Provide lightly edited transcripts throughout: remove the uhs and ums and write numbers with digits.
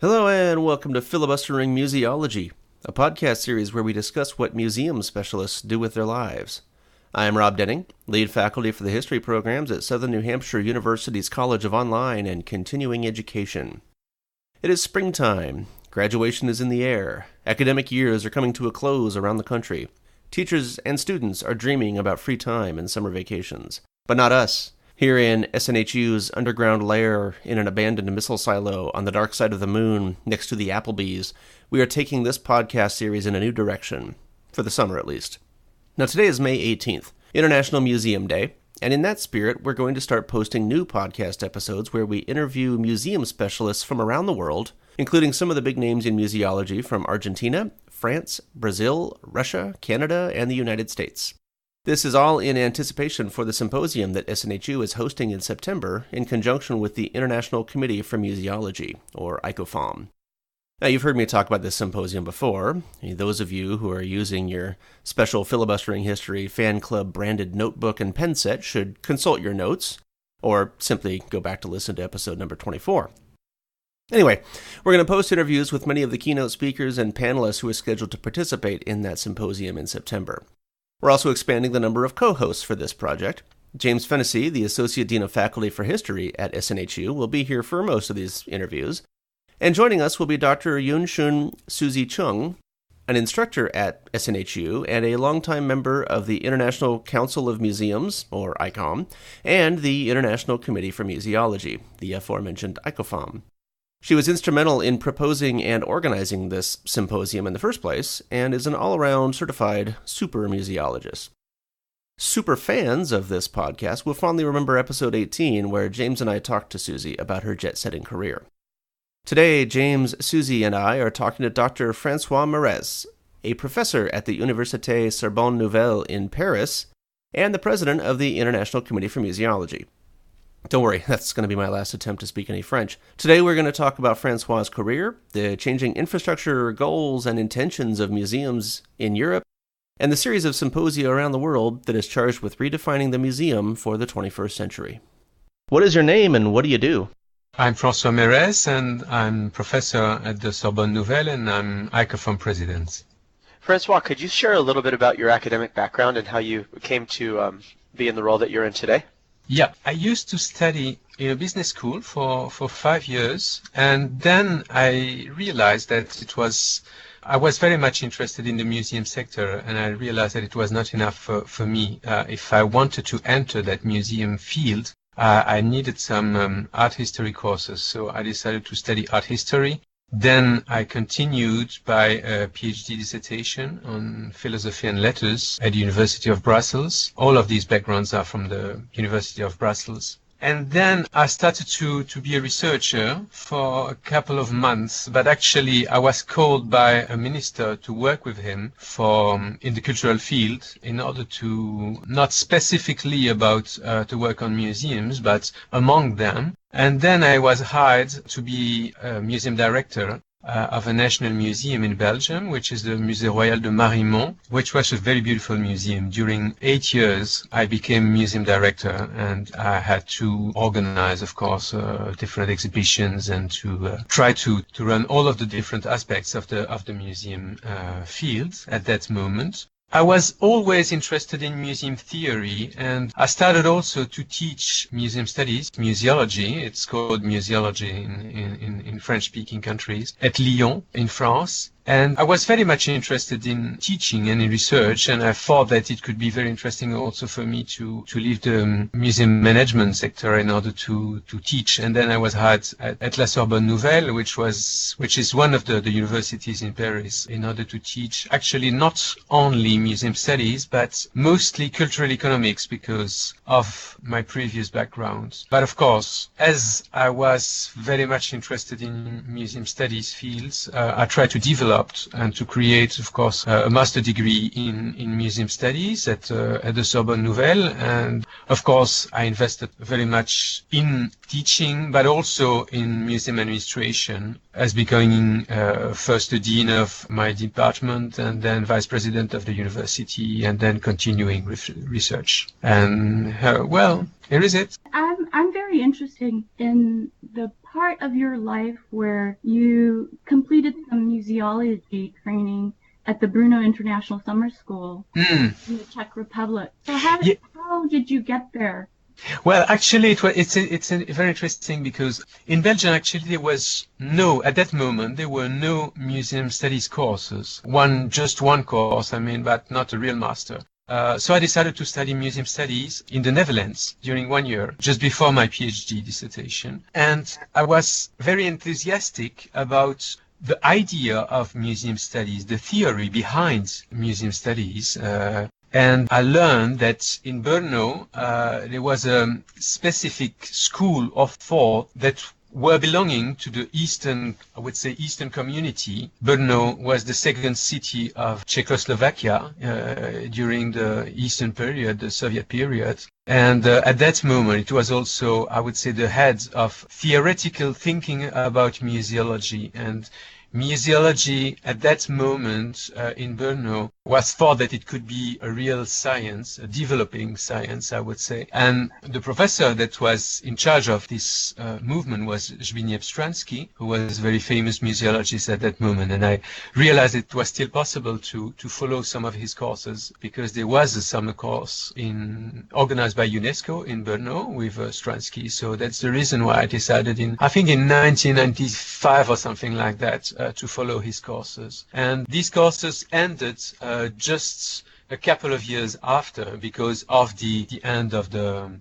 Hello and welcome to Filibustering Museology, a podcast series where we discuss what museum specialists do with their lives. I am Rob Denning, lead faculty for the history programs at Southern New Hampshire University's College of Online and Continuing Education. It is springtime, graduation is in the air, academic years are coming to a close around the country. Teachers and students are dreaming about free time and summer vacations. But not us. Here in SNHU's underground lair in an abandoned missile silo on the dark side of the moon next to the Applebee's, we are taking this podcast series in a new direction, for the summer at least. Now today is May 18th, International Museum Day, and in that spirit we're going to start posting new podcast episodes where we interview museum specialists from around the world, including some of the big names in museology from Argentina, France, Brazil, Russia, Canada, and the United States. This is all in anticipation for the symposium that SNHU is hosting in September in conjunction with the International Committee for Museology, or ICOFOM. Now, you've heard me talk about this symposium before. Those of you who are using your special Filibustering History fan club branded notebook and pen set should consult your notes, or simply go back to listen to episode number 24. Anyway, we're going to post interviews with many of the keynote speakers and panelists who are scheduled to participate in that symposium in September. We're also expanding the number of co-hosts for this project. James Fennessy, the Associate Dean of Faculty for History at SNHU, will be here for most of these interviews. And joining us will be Dr. Yun-Shun Suzy Chung, an instructor at SNHU and a longtime member of the International Council of Museums, or ICOM, and the International Committee for Museology, the aforementioned ICOFOM. She was instrumental in proposing and organizing this symposium in the first place, and is an all-around certified super museologist. Super fans of this podcast will fondly remember episode 18, where James and I talked to Suzy about her jet-setting career. Today, James, Suzy, and I are talking to Dr. François Mairesse, a professor at the Université Sorbonne Nouvelle in Paris, and the president of the International Committee for Museology. Don't worry, that's going to be my last attempt to speak any French. Today we're going to talk about François' career, the changing infrastructure, goals, and intentions of museums in Europe, and the series of symposia around the world that is charged with redefining the museum for the 21st century. What is your name and what do you do? I'm François Mairesse, and I'm professor at the Sorbonne Nouvelle, and I'm ICOFOM president. François, could you share a little bit about your academic background and how you came to be in the role that you're in today? Yeah, I used to study in a business school for 5 years, and then I realized that I was very much interested in the museum sector, and I realized that it was not enough for me. If I wanted to enter that museum field, I needed some art history courses, so I decided to study art history. Then I continued by a PhD dissertation on philosophy and letters at the University of Brussels. All of these backgrounds are from the University of Brussels. And then I started to be a researcher for a couple of months, but actually I was called by a minister to work with him in the cultural field in order to not specifically to work on museums, but among them. And then I was hired to be a museum director of a national museum in Belgium, which is the Musée Royal de Marimont, which was a very beautiful museum. During 8 years, I became museum director, and I had to organize, of course, different exhibitions and to try to run all of the different aspects of the museum field at that moment. I was always interested in museum theory, and I started also to teach museum studies, museology. It's called museology in French-speaking countries, at Lyon in France. And I was very much interested in teaching and in research, and I thought that it could be very interesting also for me to leave the museum management sector in order to teach. And then I was hired at La Sorbonne Nouvelle, which is one of the universities in Paris, in order to teach actually not only museum studies, but mostly cultural economics because of my previous background. But of course, as I was very much interested in museum studies fields, I tried to develop and to create, of course, a master degree in museum studies at the Sorbonne Nouvelle. And of course, I invested very much in teaching, but also in museum administration, as becoming first the dean of my department, and then vice president of the university, and then continuing with research. And well, here is it. I'm very interested in the part of your life where you completed some museology training at the Bruno International Summer School in the Czech Republic. So how did you get there? Well, actually, it's very interesting because in Belgium, actually, at that moment, there were no museum studies courses. Just one course, but not a real master. So I decided to study museum studies in the Netherlands during 1 year, just before my PhD dissertation. And I was very enthusiastic about the idea of museum studies, the theory behind museum studies. And I learned that in Brno, there was a specific school of thought that were belonging to the Eastern community. Brno was the second city of Czechoslovakia during the Eastern period, the Soviet period. And at that moment, it was also, the head of theoretical thinking about museology. And museology at that moment in Brno was thought that it could be a real science, a developing science, I would say. And the professor that was in charge of this movement was Zbigniew Stransky, who was a very famous museologist at that moment. And I realized it was still possible to follow some of his courses because there was a summer course organized by UNESCO in Brno with Stransky. So that's the reason why I decided in 1995 or something like that to follow his courses. And these courses ended just a couple of years after because of the end of the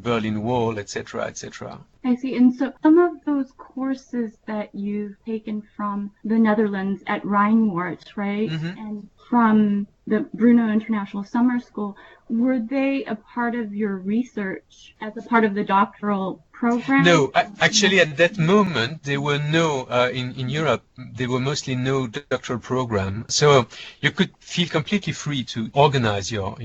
Berlin Wall, etc., etc. I see. And so some of those courses that you've taken from the Netherlands at Rijnwaard, right, and from the Bruno International Summer School, were they a part of your research as a part of the doctoral program? No, actually at that moment there were no, in Europe, there were mostly no doctoral program. So you could feel completely free to organize your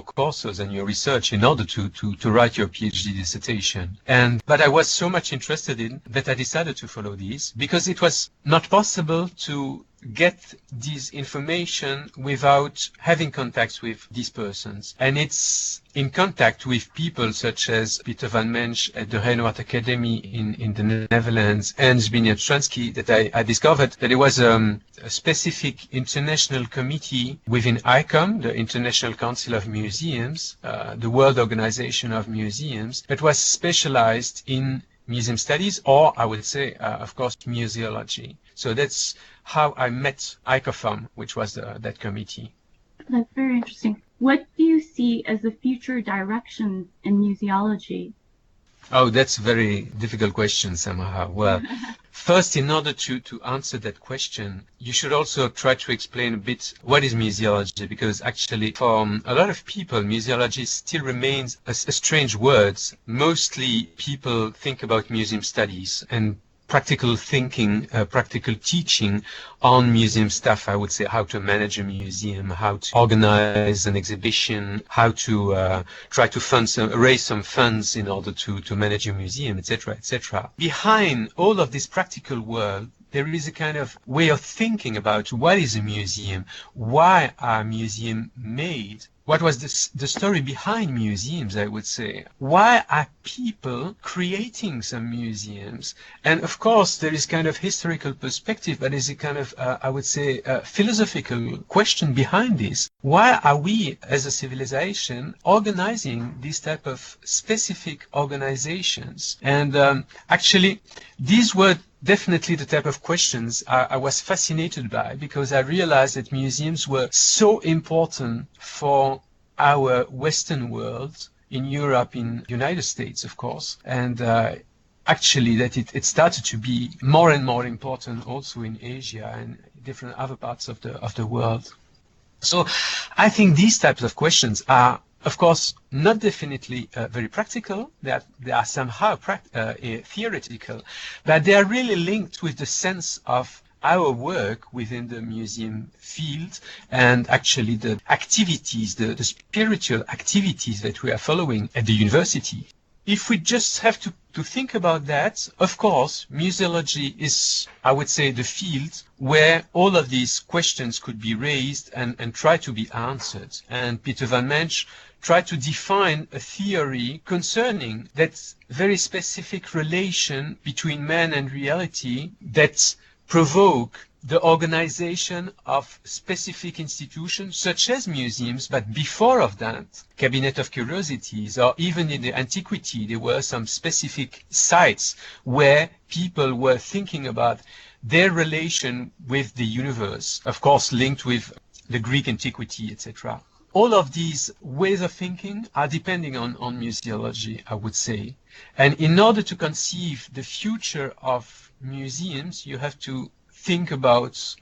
courses and your research in order to write your PhD dissertation. But I was so much interested in that I decided to follow these because it was not possible to get this information without having contacts with these persons. And it's in contact with people such as Peter van Mensch at the Rijnwaard Academy in the Netherlands and Zbigniew Stransky that I discovered that there was a specific international committee within ICOM, the International Council of Museums, the World Organization of Museums, that was specialized in museum studies, or I would say, of course, museology. So that's how I met ICOFOM, which was that committee. That's very interesting. What do you see as the future directions in museology? Oh, that's a very difficult question somehow. Well, first, in order to answer that question, you should also try to explain a bit what is museology, because actually for a lot of people, museology still remains a strange word. Mostly people think about museum studies and practical thinking, practical teaching on museum stuff. I would say how to manage a museum, how to organize an exhibition, how to try to raise some funds in order to manage a museum, etc., etc. Behind all of this practical world, there is a kind of way of thinking about what is a museum, why are museums made, what was the story behind museums, I would say. Why are people creating some museums? And of course, there is kind of historical perspective, but there's a kind of, I would say, philosophical question behind this. Why are we, as a civilization, organizing this type of specific organizations? And actually, these were definitely the type of questions I was fascinated by, because I realized that museums were so important for our Western world, in Europe, in the United States, of course, and actually that it started to be more and more important also in Asia and different other parts of the world. So I think these types of questions are, of course, not definitely very practical. They are somehow theoretical, but they are really linked with the sense of our work within the museum field and actually the activities, the spiritual activities that we are following at the university. If we just have to think about that, of course, museology is, I would say, the field where all of these questions could be raised and try to be answered. And Peter van Mensch try to define a theory concerning that very specific relation between man and reality that provoke the organization of specific institutions such as museums, but before of that, cabinet of curiosities, or even in the antiquity, there were some specific sites where people were thinking about their relation with the universe, of course linked with the Greek antiquity, etc. All of these ways of thinking are depending on museology, I would say. And in order to conceive the future of museums, you have to think about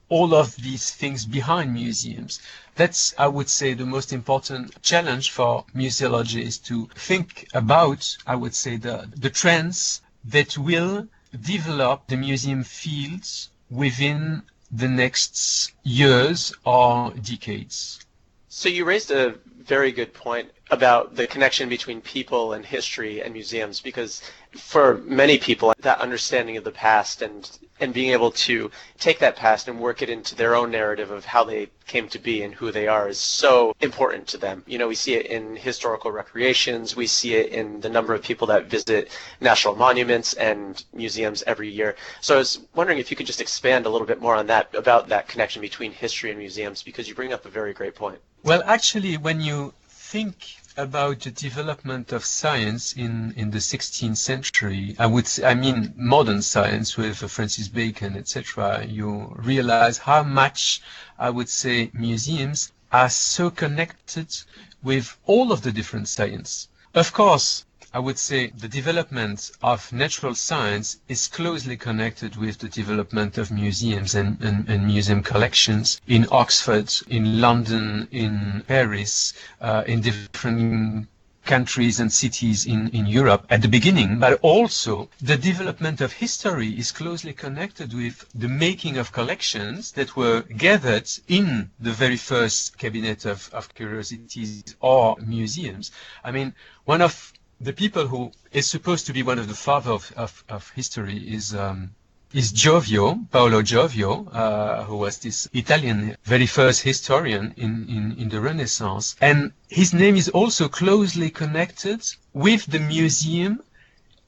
all of these things behind museums. That's, I would say, the most important challenge for museology, is to think about, I would say, the trends that will develop the museum fields within the next years or decades. So you raised a very good point about the connection between people and history and museums, because for many people, that understanding of the past and being able to take that past and work it into their own narrative of how they came to be and who they are is so important to them. You know, we see it in historical recreations, we see it in the number of people that visit national monuments and museums every year. So I was wondering if you could just expand a little bit more on that, about that connection between history and museums, because you bring up a very great point. Well, actually, when you think about the development of science in the 16th century, I mean modern science with Francis Bacon, etc., you realize how much, I would say, museums are so connected with all of the different science. Of course, I would say the development of natural science is closely connected with the development of museums and museum collections in Oxford, in London, in Paris, in different countries and cities in Europe at the beginning, but also the development of history is closely connected with the making of collections that were gathered in the very first cabinet of curiosities or museums. I mean, one of the people who is supposed to be one of the fathers of history is Giovio, Paolo Giovio, who was this Italian very first historian in the Renaissance. And his name is also closely connected with the museum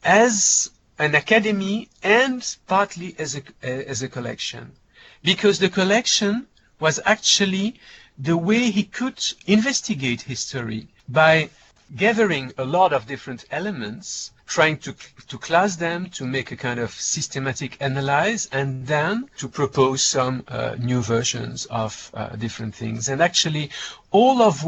as an academy and partly as a collection. Because the collection was actually the way he could investigate history by gathering a lot of different elements, trying to class them, to make a kind of systematic analysis, and then to propose some new versions of different things. And actually, all of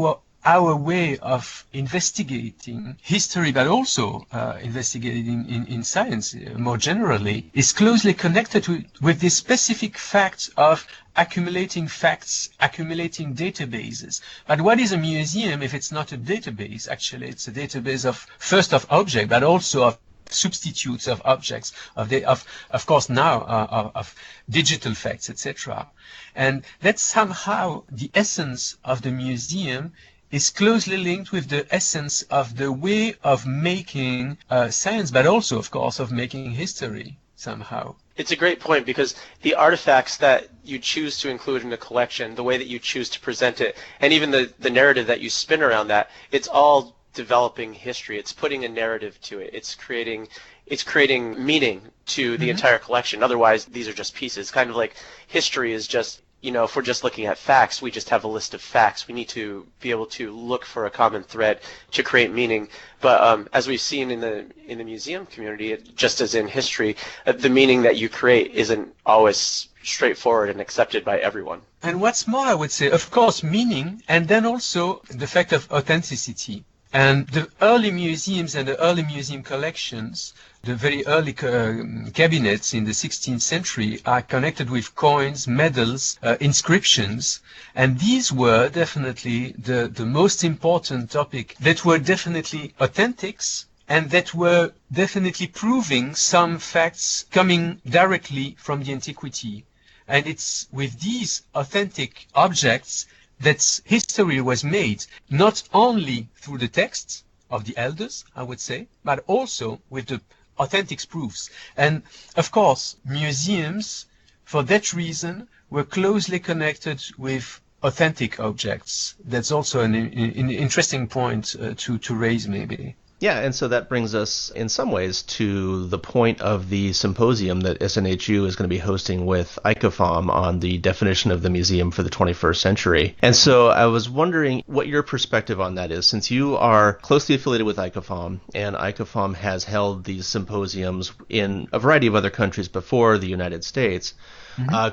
our way of investigating history, but also investigating in science more generally, is closely connected with this specific fact of accumulating facts, accumulating databases. But what is a museum if it's not a database? Actually, it's a database of objects, but also of substitutes of objects, of course now of digital facts, etc. And that's somehow the essence of the museum is closely linked with the essence of the way of making science, but also, of course, of making history somehow. It's a great point, because the artifacts that you choose to include in a collection, the way that you choose to present it, and even the narrative that you spin around that, it's all developing history. It's putting a narrative to it. It's creating meaning to the entire collection. Otherwise, these are just pieces. Kind of like history is just, you know, if we're just looking at facts, we just have a list of facts. We need to be able to look for a common thread to create meaning. But as we've seen in the museum community, just as in history, the meaning that you create isn't always straightforward and accepted by everyone. And what's more, I would say, of course, meaning, and then also the fact of authenticity. And the early museums and the early museum collections, the very early cabinets in the 16th century, are connected with coins, medals, inscriptions. And these were definitely the most important topic that were definitely authentics and that were definitely proving some facts coming directly from the antiquity. And it's with these authentic objects that history was made, not only through the texts of the elders, I would say, but also with the authentic proofs. And of course, museums, for that reason, were closely connected with authentic objects. That's also an interesting point to raise, maybe. Yeah, and so that brings us in some ways to the point of the symposium that SNHU is going to be hosting with ICOFOM on the definition of the museum for the 21st century. And so I was wondering what your perspective on that is, since you are closely affiliated with ICOFOM, and ICOFOM has held these symposiums in a variety of other countries before the United States.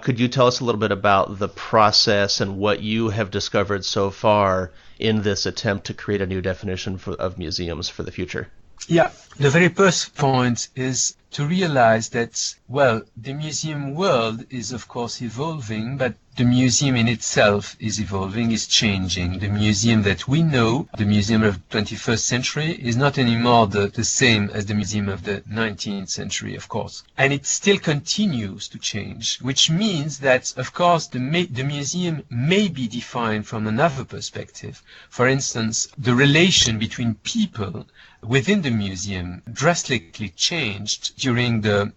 Could you tell us a little bit about the process and what you have discovered so far in this attempt to create a new definition of museums for the future? Yeah, the very first point is to realize that, well, the museum world is of course evolving, but the museum in itself is evolving, is changing. The museum that we know, the museum of the 21st century, is not anymore the same as the museum of the 19th century, of course. And it still continues to change, which means that, of course, the museum may be defined from another perspective. For instance, the relation between people within the museum drastically changed during the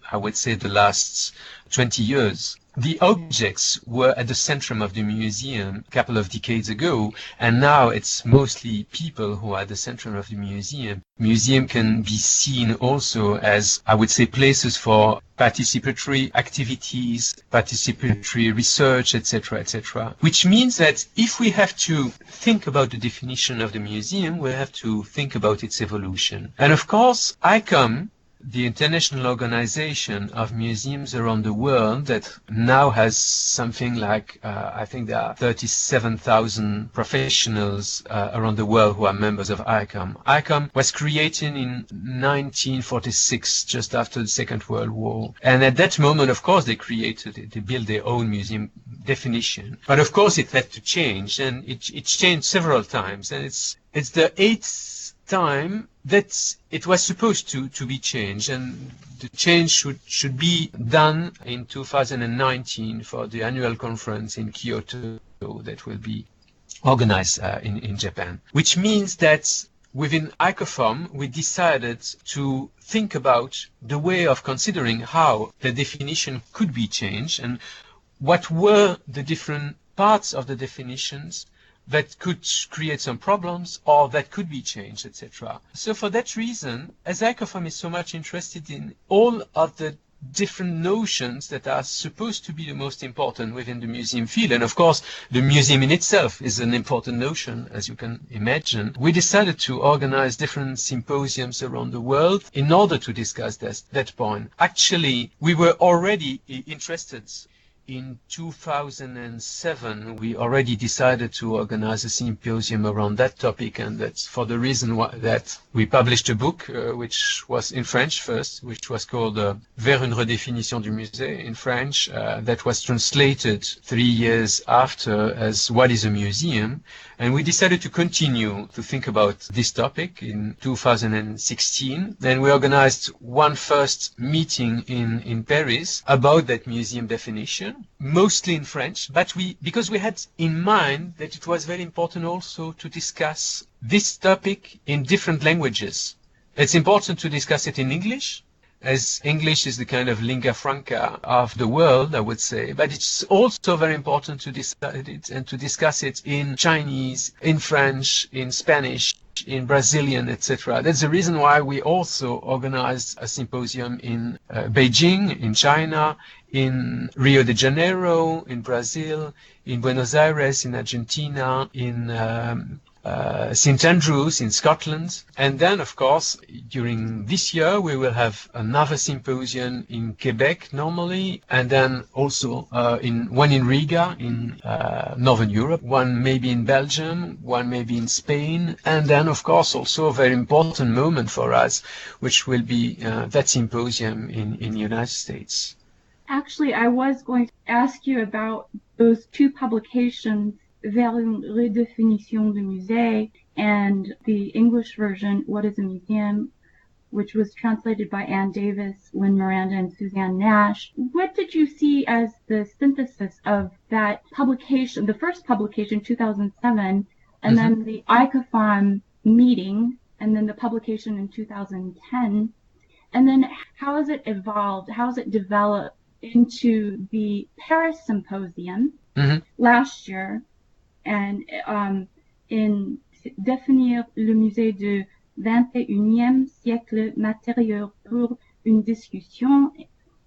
last 20 years. The objects were at the centrum of the museum a couple of decades ago, and now it's mostly people who are at the center of the museum. Museum can be seen also as, places for participatory activities, participatory research, etc., etc. Which means that if we have to think about the definition of the museum, we have to think about its evolution. And of course, ICOM, the international organization of museums around the world that now has something like, I think there are 37,000 professionals around the world who are members of ICOM. ICOM was created in 1946, just after the Second World War. And at that moment, of course, they built their own museum definition. But of course, it had to change, and it changed several times. And it's the eighth time that it was supposed to be changed, and the change should be done in 2019 for the annual conference in Kyoto that will be organized in Japan. Which means that within ICOFOM we decided to think about the way of considering how the definition could be changed and what were the different parts of the definitions that could create some problems or that could be changed, etc. So for that reason, as ICOFOM is so much interested in all of the different notions that are supposed to be the most important within the museum field, and of course the museum in itself is an important notion, as you can imagine, we decided to organize different symposiums around the world in order to discuss that point. Actually, we were already interested. In 2007, we already decided to organize a symposium around that topic, and that's for the reason that we published a book, which was in French first, which was called Vers une redéfinition du musée in French, that was translated 3 years after as What is a Museum? And we decided to continue to think about this topic in 2016. Then we organized one first meeting in Paris about that museum definition, mostly in French, but because we had in mind that it was very important also to discuss this topic in different languages. It's important to discuss it in English, as English is the kind of lingua franca of the world, I would say. But it's also very important to decide it and to discuss it in Chinese, in French, in Spanish, in Brazilian, etc. That's the reason why we also organized a symposium in Beijing, in China, in Rio de Janeiro, in Brazil, in Buenos Aires, in Argentina, in St. Andrews in Scotland. And then, of course, during this year, we will have another symposium in Quebec normally, and then also one in Riga in Northern Europe, one maybe in Belgium, one maybe in Spain, and then, of course, also a very important moment for us, which will be that symposium in the United States. Actually, I was going to ask you about those two publications, Vers une redéfinition du musée, and the English version, What is a Museum, which was translated by Ann Davis, Lynn Miranda, and Suzanne Nash. What did you see as the synthesis of that publication, the first publication, 2007, and then the ICOFOM meeting, and then the publication in 2010? And then how has it evolved? How has it developed into the Paris Symposium last year? and in définir le musée du 21e siècle matériel pour une discussion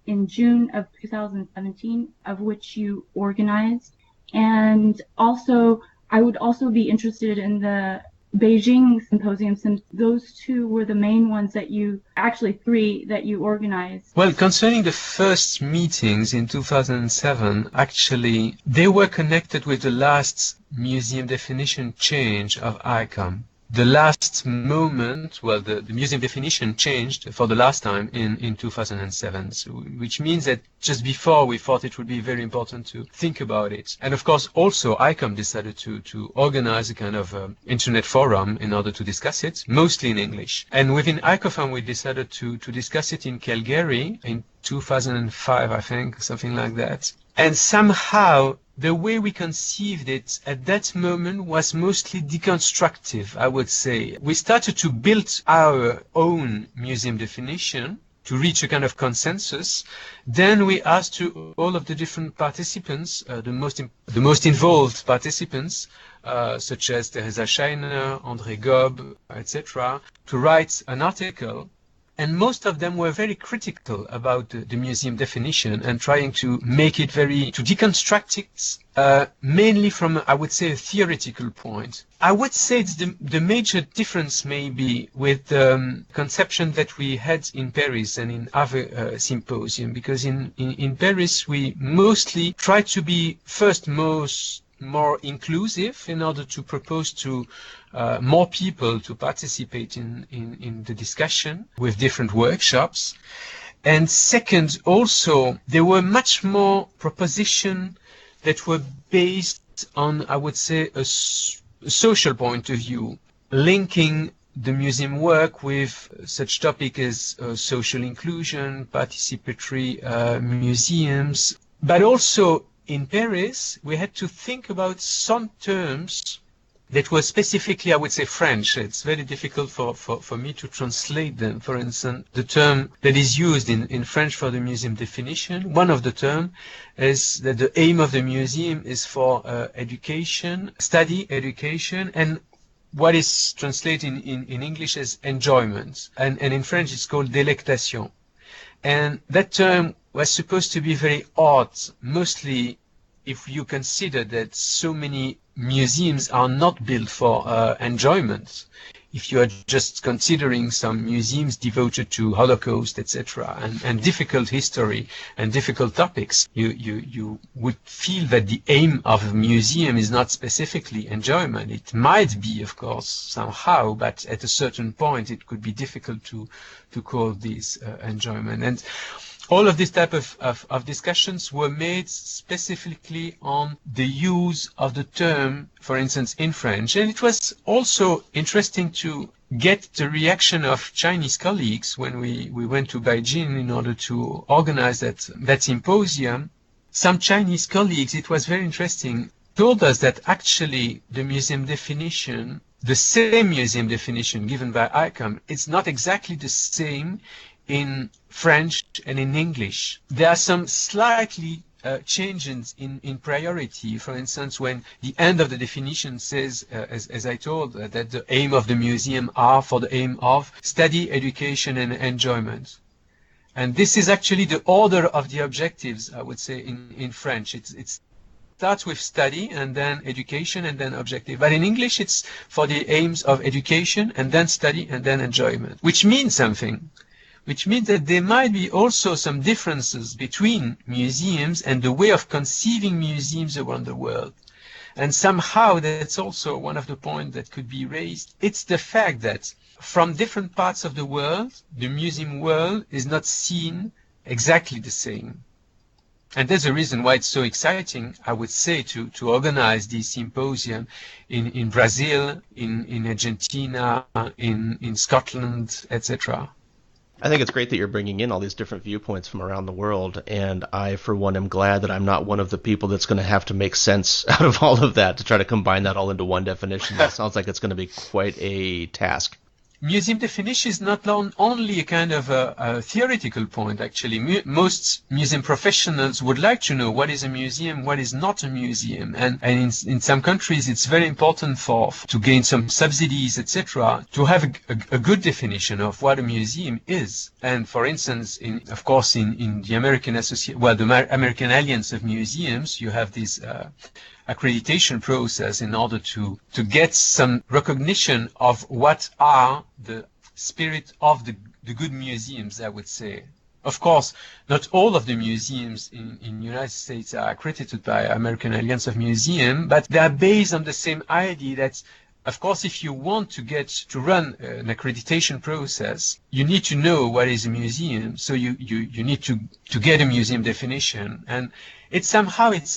in June of 2017, of which you organized. And also, I would also be interested in the Beijing symposium, since those two were the main ones that you, actually three, that you organized. Well, concerning the first meetings in 2007, actually, they were connected with the last museum definition change of ICOM. The last moment, well, the museum definition changed for the last time in 2007, so, which means that just before we thought it would be very important to think about it. And of course, also ICOM decided to organize a kind of internet forum in order to discuss it, mostly in English. And within ICOFOM, we decided to discuss it in Calgary in 2005, I think, something like that. And somehow, the way we conceived it at that moment was mostly deconstructive, I would say. We started to build our own museum definition to reach a kind of consensus. Then we asked to all of the different participants, the most involved participants, such as Teresa Scheiner, André Gob, etc., to write an article. And most of them were very critical about the museum definition and trying to make it to deconstruct it, mainly from, I would say, a theoretical point. I would say it's the major difference maybe with the conception that we had in Paris and in other symposium, because in Paris we mostly tried to be first more inclusive in order to propose to more people to participate in the discussion with different workshops. And second, also, there were much more propositions that were based on, I would say, a social point of view, linking the museum work with such topics as social inclusion, participatory museums, but also in Paris, we had to think about some terms that were specifically, I would say, French. It's very difficult for me to translate them. For instance, the term that is used in French for the museum definition, one of the terms is that the aim of the museum is for education, and what is translated in English as enjoyment. And in French, it's called délectation. And that term was supposed to be very odd, mostly if you consider that so many museums are not built for enjoyment. If you are just considering some museums devoted to Holocaust, etc., and difficult history and difficult topics, you would feel that the aim of a museum is not specifically enjoyment. It might be, of course, somehow, but at a certain point it could be difficult to call this enjoyment. And all of this type of discussions were made specifically on the use of the term, for instance, in French. And it was also interesting to get the reaction of Chinese colleagues when we went to Beijing in order to organize that symposium. Some Chinese colleagues, it was very interesting, told us that actually the museum definition, the same museum definition given by ICOM, it's not exactly the same in French and in English. There are some slightly changes in priority. For instance, when the end of the definition says, as I told, that the aim of the museum are for the aim of study, education, and enjoyment. And this is actually the order of the objectives, I would say, in French. It starts with study, and then education, and then objective. But in English, it's for the aims of education, and then study, and then enjoyment, which means something. Which means that there might be also some differences between museums and the way of conceiving museums around the world. And somehow that's also one of the points that could be raised. It's the fact that from different parts of the world, the museum world is not seen exactly the same. And there's a reason why it's so exciting, I would say, to organize these symposium in Brazil, in Argentina, in Scotland, etc. I think it's great that you're bringing in all these different viewpoints from around the world, and I, for one, am glad that I'm not one of the people that's going to have to make sense out of all of that to try to combine that all into one definition. That sounds like it's going to be quite a task. museum definition is not only a kind of a theoretical point, actually. Most museum professionals would like to know what is a museum, what is not a museum. And in some countries, it's very important to gain some subsidies, etc., to have a good definition of what a museum is. And for instance, in the American the American Alliance of Museums, you have this accreditation process in order to get some recognition of what are the spirit of the good museums, I would say. Of course, not all of the museums in the United States are accredited by American Alliance of Museums, but they are based on the same idea that, of course, if you want to run an accreditation process, you need to know what is a museum, so you need to get a museum definition. And it's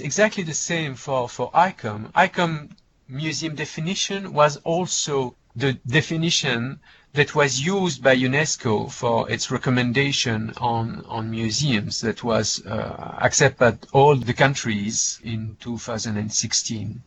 exactly the same for ICOM. ICOM museum definition was also the definition that was used by UNESCO for its recommendation on museums that was accepted by all the countries in 2016.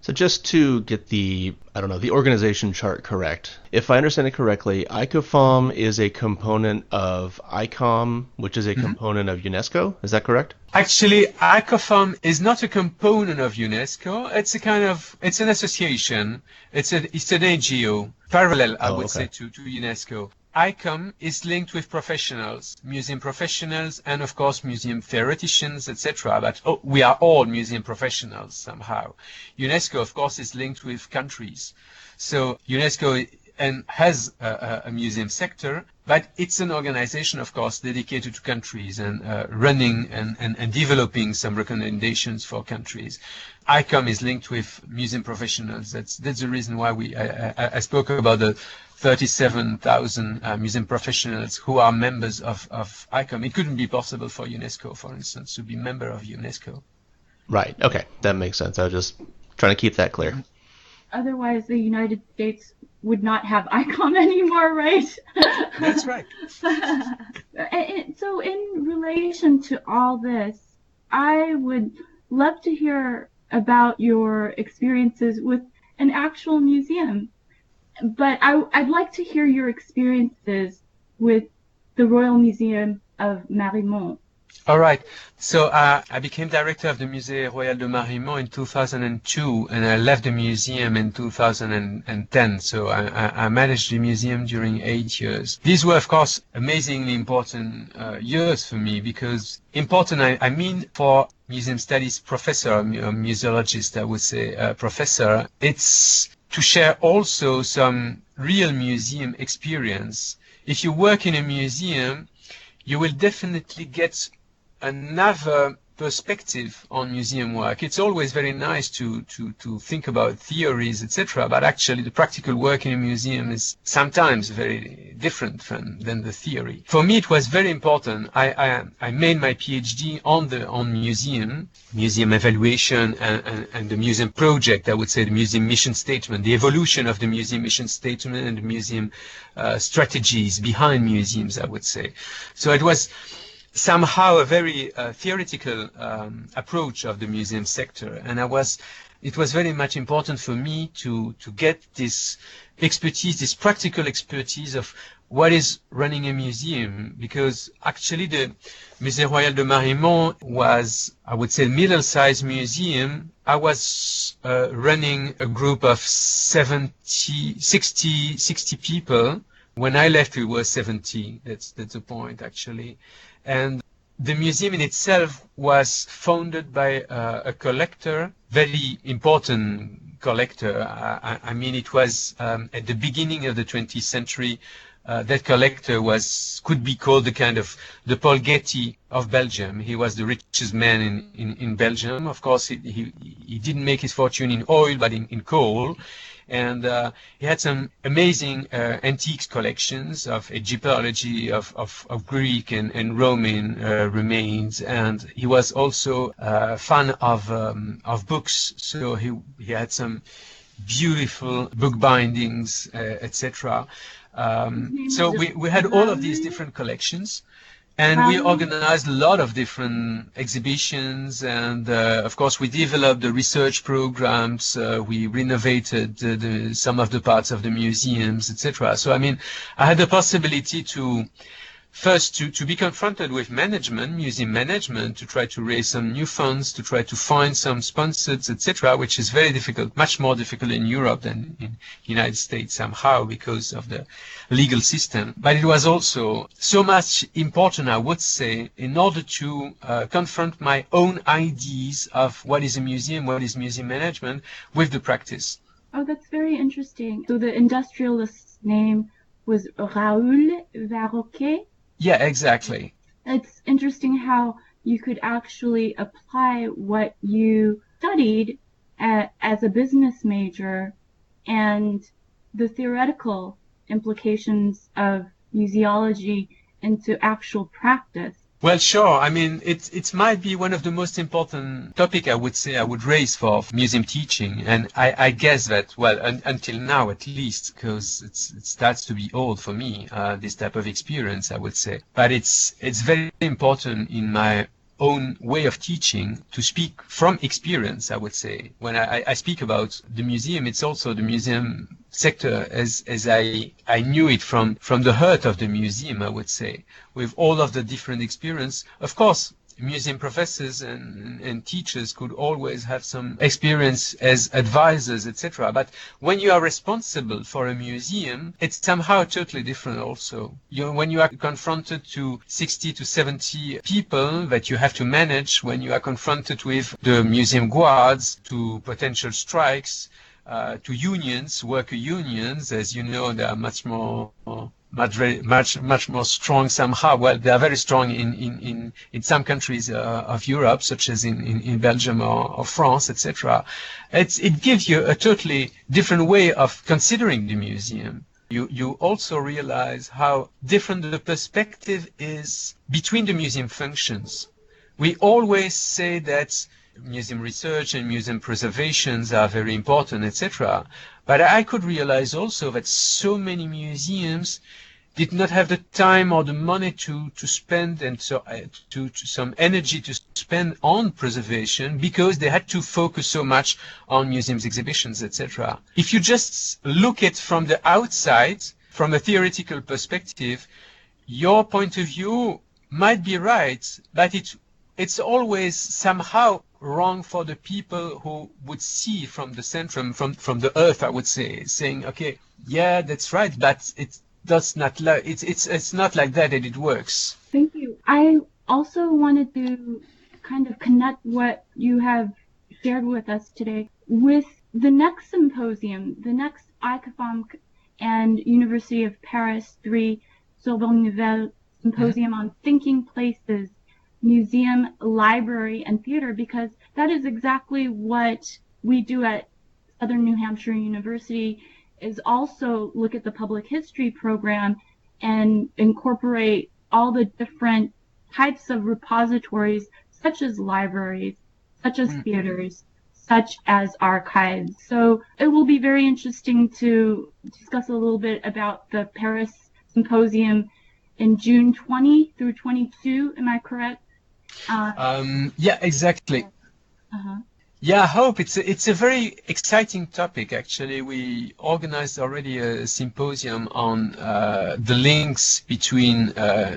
So just to get the organization chart correct, if I understand it correctly, ICOFOM is a component of ICOM, which is a component of UNESCO. Is that correct? Actually, ICOFOM is not a component of UNESCO. It's an association. It's an NGO, parallel, I would say, to UNESCO. ICOM is linked with professionals, museum professionals, and of course museum theoreticians, etc. But we are all museum professionals somehow. UNESCO, of course, is linked with countries. So UNESCO has a museum sector, but it's an organization, of course, dedicated to countries and running and developing some recommendations for countries. ICOM is linked with museum professionals. That's the reason why I spoke about the 37,000 museum professionals who are members of ICOM. It couldn't be possible for UNESCO, for instance, to be member of UNESCO. Right. Okay. That makes sense. I was just trying to keep that clear. Otherwise, the United States would not have ICOM anymore, right? That's right. So in relation to all this, I would love to hear about your experiences with an actual museum. But I'd like to hear your experiences with the Royal Museum of Marmont. All right. So I became director of the Musée Royal de Marmont in 2002, and I left the museum in 2010. So I managed the museum during 8 years. These were, of course, amazingly important years for me, because important, I mean, for museum studies professor, or museologist, I would say, professor, it's to share also some real museum experience. If you work in a museum, you will definitely get another perspective on museum work. It's always very nice to think about theories, etc., but actually the practical work in a museum is sometimes very different than the theory. For me, it was very important. I made my PhD on museum evaluation and the museum project, I would say, the museum mission statement, the evolution of the museum mission statement and the museum strategies behind museums, I would say. So it was somehow a very theoretical approach of the museum sector, and it was very much important for me to get this expertise, this practical expertise of what is running a museum, because actually the Musée Royal de Marmont was, I would say, a middle-sized museum. I was running a group of 60 people. When I left, we were 70. That's the point, actually. And the museum in itself was founded by a collector, very important collector. I mean, it was at the beginning of the 20th century. That collector could be called the Paul Getty of Belgium. He was the richest man in Belgium. Of course, he didn't make his fortune in oil, but in coal. And he had some amazing antiques collections of Egyptology, of Greek and Roman remains. And he was also a fan of books. So he had some beautiful book bindings, etc. So we had all of these different collections. And we organized a lot of different exhibitions, and of course we developed the research programs, we renovated some of the parts of the museums, etc. So I mean, I had the possibility to first to be confronted with management, museum management, to try to raise some new funds, to try to find some sponsors, etc., which is very difficult, much more difficult in Europe than in the United States somehow because of the legal system. But it was also so much important, I would say, in order to confront my own ideas of what is a museum, what is museum management, with the practice. Oh, that's very interesting. So the industrialist's name was Raoul Varroquet? Yeah, exactly. It's interesting how you could actually apply what you studied as a business major and the theoretical implications of museology into actual practice. Well, sure. I mean, it might be one of the most important topic I would say I would raise for museum teaching. And I guess that, well, until now at least, because it starts to be old for me, this type of experience, I would say. But it's very important in my own way of teaching to speak from experience, I would say. When I speak about the museum, it's also the museum sector as I knew it from the heart of the museum, I would say, with all of the different experience. Of course, museum professors and teachers could always have some experience as advisors, etc. But when you are responsible for a museum, it's somehow totally different also. When you are confronted to 60 to 70 people that you have to manage, when you are confronted with the museum guards, to potential strikes, to unions, worker unions, as you know, they are much more strong somehow. Well, they are very strong in some countries of Europe, such as in Belgium or France, etc. It gives you a totally different way of considering the museum. You also realize how different the perspective is between the museum functions. We always say that museum research and museum preservations are very important, etc. But I could realize also that so many museums did not have the time or the money to spend, and so to some energy to spend on preservation, because they had to focus so much on museums, exhibitions, etc. If you just look at from the outside, from a theoretical perspective, your point of view might be right, but it's always somehow wrong for the people who would see from the centrum, from the earth, I would say, saying, okay, yeah, that's right, but it's not like that it works. Thank you. I also wanted to kind of connect what you have shared with us today with the next symposium, the next ICOFOM and University of Paris 3 Sorbonne Nouvelle symposium on thinking places, museum, library, and theater, because that is exactly what we do at Southern New Hampshire University, is also look at the public history program and incorporate all the different types of repositories, such as libraries, such as theaters, such as archives. So it will be very interesting to discuss a little bit about the Paris Symposium in June 20 through 22. Am I correct? Yeah, exactly. Yeah, I hope it's a very exciting topic. Actually, we organized already a symposium on the links between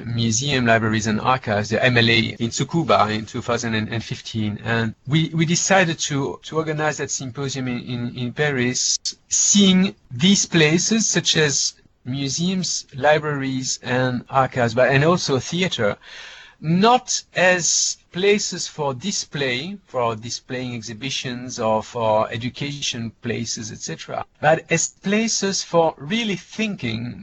museum, libraries, and archives, the MLA in Tsukuba in 2015, and we decided to organize that symposium in Paris, seeing these places such as museums, libraries, and archives, and also theater, not as places for display, for displaying exhibitions or for education places, etc., but as places for really thinking,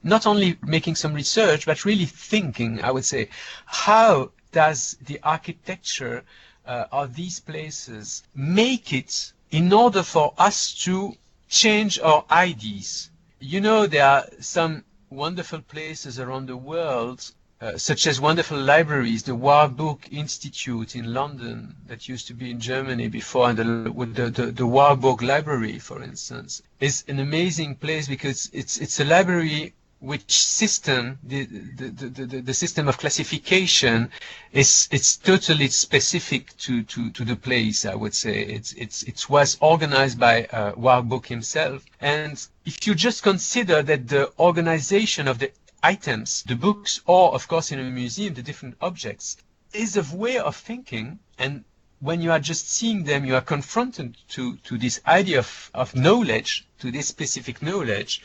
not only making some research, but really thinking, I would say, how does the architecture of these places make it in order for us to change our ideas. You know, there are some wonderful places around the world, such as wonderful libraries, the Warburg Institute in London, that used to be in Germany before, and the Warburg Library, for instance, is an amazing place because it's a library which system, the system of classification, it's totally specific to the place. I would say it was organized by Warburg himself. And if you just consider that the organization of the items, the books, or of course in a museum, the different objects, is a way of thinking, and when you are just seeing them, you are confronted to this idea of knowledge, to this specific knowledge,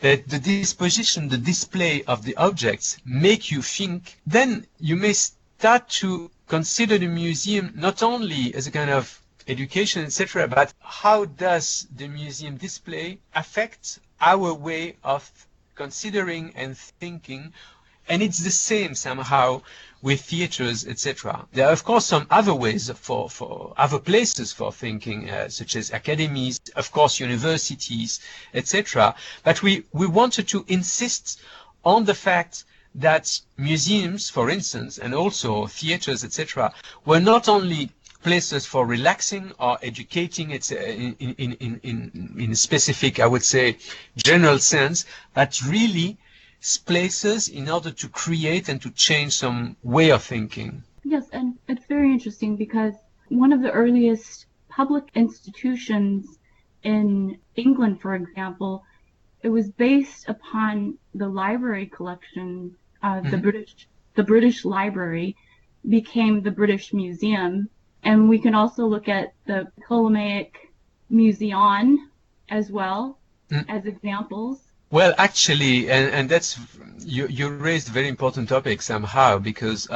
that the disposition, the display of the objects make you think. Then you may start to consider the museum not only as a kind of education, etc., but how does the museum display affect our way of considering and thinking. And it's the same somehow with theaters, etc. There are, of course, some other ways for other places for thinking, such as academies, of course, universities, etc. But we wanted to insist on the fact that museums, for instance, and also theaters, etc., were not only places for relaxing or educating in a specific, I would say, general sense, but really places in order to create and to change some way of thinking. Yes, and it's very interesting because one of the earliest public institutions in England, for example, it was based upon the library collection. The British Library became the British Museum, and we can also look at the Ptolemaic Museon as well as examples. Well, actually, and that's you raised a very important topic somehow, because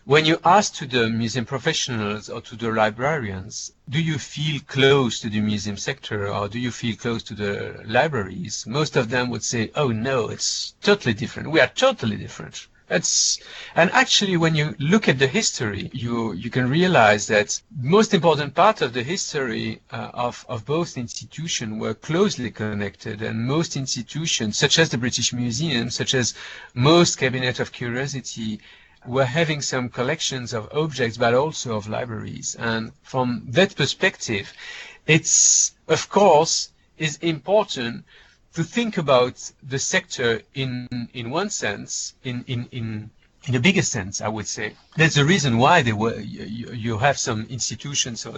when you ask to the museum professionals or to the librarians, do you feel close to the museum sector or do you feel close to the libraries? Most of them would say, oh no, it's totally different. We are totally different. And actually, when you look at the history, you can realize that most important part of the history of both institutions were closely connected, and most institutions, such as the British Museum, such as most Cabinet of Curiosity, were having some collections of objects, but also of libraries. And from that perspective, it's, of course, is important to think about the sector in one sense, in a bigger sense, I would say. That's the reason why you have some institutions, or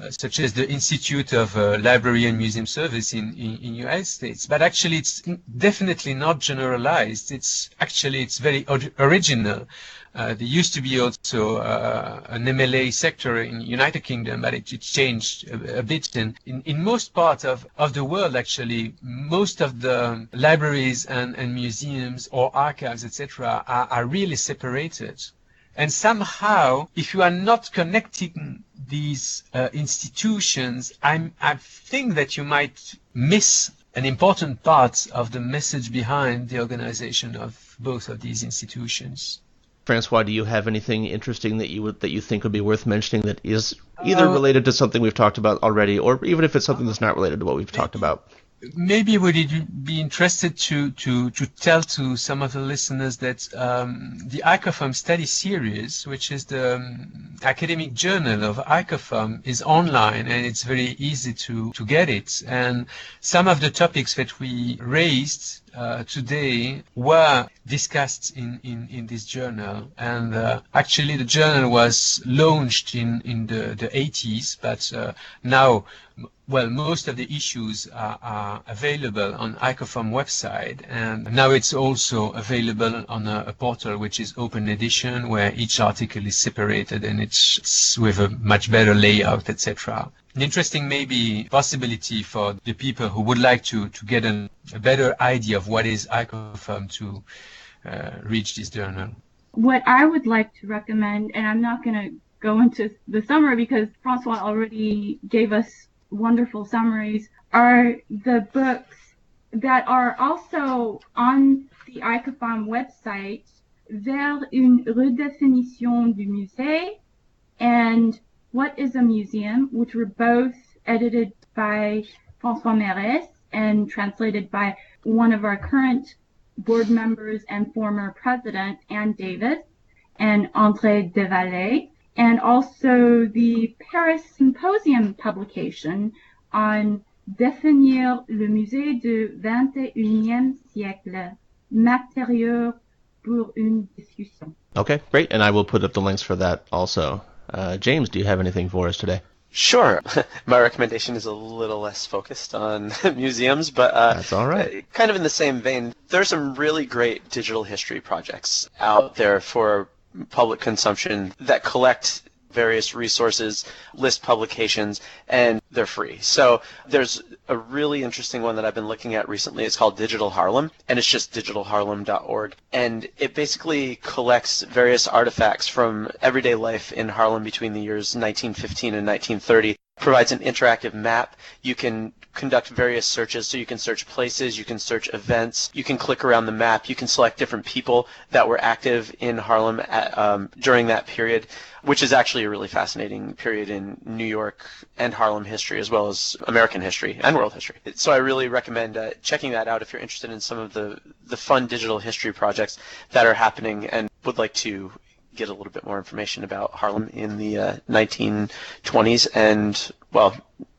such as the Institute of Library and Museum Service in United States. But actually, it's definitely not generalized. It's very original. There used to be also an MLA sector in United Kingdom, but it changed a bit. In most parts of the world, actually, most of the libraries and museums or archives, etc., are really separated. And somehow, if you are not connecting these institutions, I think that you might miss an important part of the message behind the organization of both of these institutions. François, do you have anything interesting that you think would be worth mentioning that is either related to something we've talked about already, or even if it's something that's not related to what we've talked about? Maybe would it be interested to tell to some of the listeners that the ICOFOM study series, which is the academic journal of ICOFOM, is online, and it's very easy to get it. And some of the topics that we raised today were discussed in this journal. And actually, the journal was launched in the 80s, but now, well, most of the issues are available on ICOFOM website, and now it's also available on a portal which is Open Edition, where each article is separated and it's with a much better layout, etc. An interesting maybe possibility for the people who would like to get a better idea of what is ICOFOM to reach this journal. What I would like to recommend, and I'm not going to go into the summary because François already gave us wonderful summaries, are the books that are also on the ICOFOM website, Vers une redéfinition du musée and What is a Museum, which were both edited by François Mairesse and translated by one of our current board members and former president, Anne Davis, and André Devalet, and also the Paris Symposium publication on Définir le musée du XXIe siècle. matériaux pour une discussion. Okay, great. And I will put up the links for that also. James, do you have anything for us today? Sure. My recommendation is a little less focused on museums, but that's all right. Kind of in the same vein. There's some really great digital history projects out there for public consumption that collect various resources, list publications, and they're free. So there's a really interesting one that I've been looking at recently. It's called Digital Harlem, and it's just digitalharlem.org. And it basically collects various artifacts from everyday life in Harlem between the years 1915 and 1930. Provides an interactive map. You can conduct various searches, so you can search places, you can search events, you can click around the map, you can select different people that were active in Harlem during that period, which is actually a really fascinating period in New York and Harlem history, as well as American history and world history. So I really recommend checking that out if you're interested in some of the fun digital history projects that are happening and would like to get a little bit more information about Harlem in the 1920s and, well,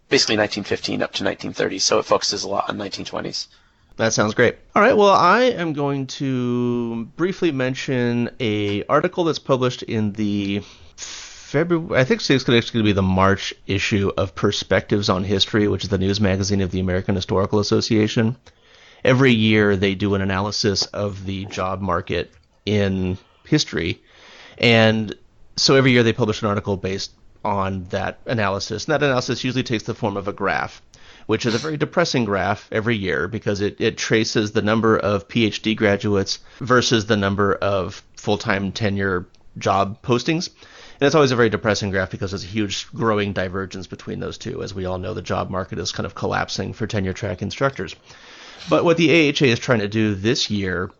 basically 1915 up to 1930. So it focuses a lot on 1920s. That sounds great. All right, well, I am going to briefly mention a article that's published in the February, I think it's going to be the March issue of Perspectives on History, which is the news magazine of the American Historical Association. Every year they do an analysis of the job market in history. And so every year they publish an article based on that analysis. And that analysis usually takes the form of a graph, which is a very depressing graph every year because it traces the number of PhD graduates versus the number of full-time tenure job postings. And it's always a very depressing graph because there's a huge growing divergence between those two. As we all know, the job market is kind of collapsing for tenure-track instructors. But what the AHA is trying to do this year,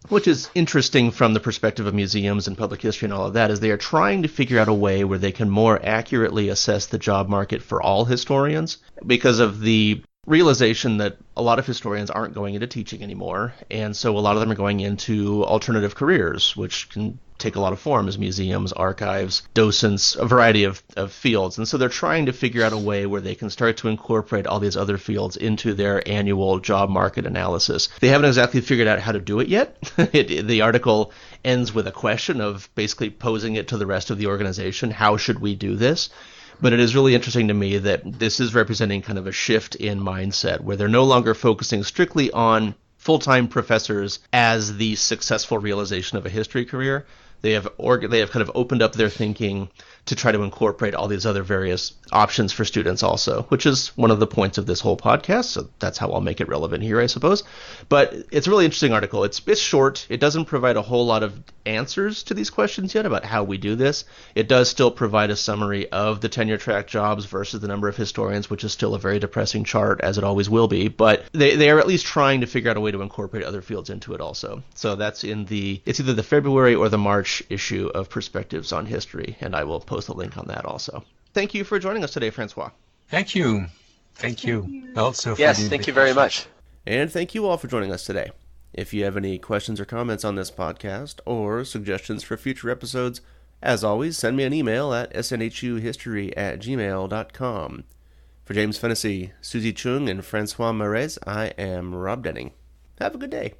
which is interesting from the perspective of museums and public history and all of that, is they are trying to figure out a way where they can more accurately assess the job market for all historians because of the realization that a lot of historians aren't going into teaching anymore. And so a lot of them are going into alternative careers, which can take a lot of forms: museums, archives, docents, a variety of fields. And so they're trying to figure out a way where they can start to incorporate all these other fields into their annual job market analysis. They haven't exactly figured out how to do it yet. The article ends with a question of basically posing it to the rest of the organization. How should we do this? But it is really interesting to me that this is representing kind of a shift in mindset where they're no longer focusing strictly on full-time professors as the successful realization of a history career. They have kind of opened up their thinking to try to incorporate all these other various options for students also, which is one of the points of this whole podcast. So that's how I'll make it relevant here, I suppose. But it's a really interesting article. It's short. It doesn't provide a whole lot of answers to these questions yet about how we do this. It does still provide a summary of the tenure track jobs versus the number of historians, which is still a very depressing chart, as it always will be. But they are at least trying to figure out a way to incorporate other fields into it also. So that's it's either the February or the March issue of Perspectives on History, and I will post a link on that also. Thank you for joining us today, François. Thank you. Thank you. Also, yes, thank you very much. And thank you all for joining us today. If you have any questions or comments on this podcast or suggestions for future episodes, as always, send me an email at snhuhistory@gmail.com. For James Fennessy, Susie Chung, and François Mairesse, I am Rob Denning. Have a good day.